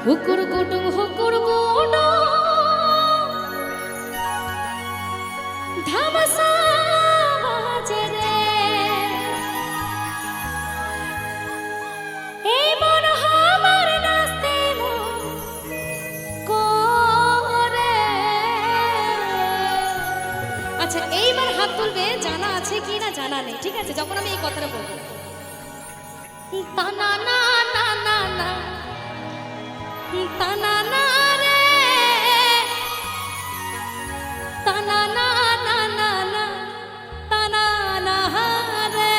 হুকুর কুটুম হুকুর কুটুম ধামসা বাজে রে এই মন আমার নাচতে মন করে। আচ্ছা এইবার হাত তুলবে জানা আছে কি না জানা নেই, ঠিক আছে? যখন আমি এই কথাটা বলবো তানা না না না না তানা না রে তানা না না না না তানা না রে।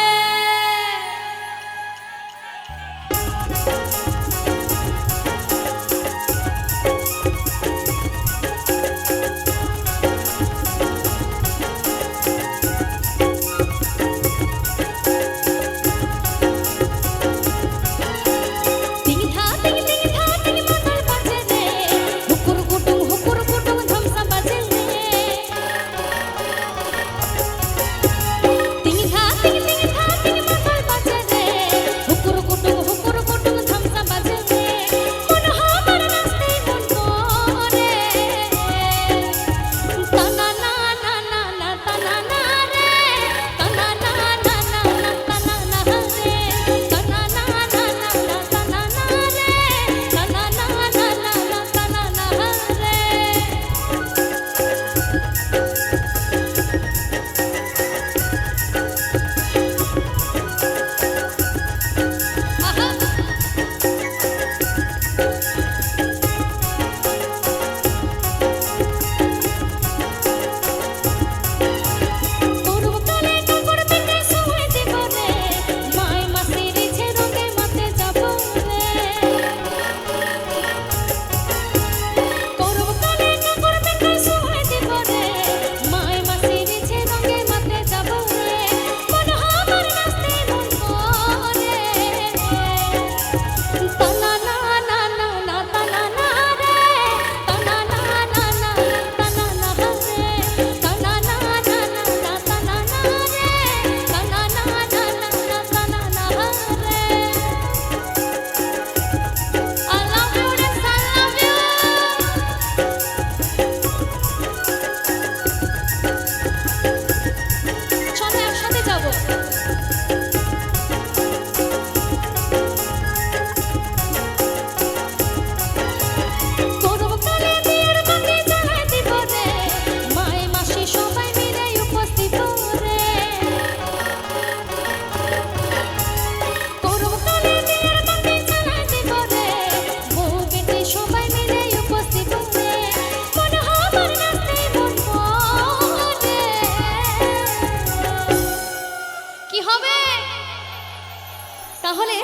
তাহলে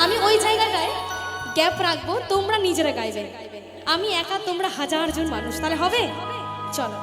আমি ওই জায়গাটায় গ্যাপ রাখবো, তোমরা নিজেরা গাইবে। আমি একা, তোমরা হাজার জন মানুষ, তাহলে হবে? চলো।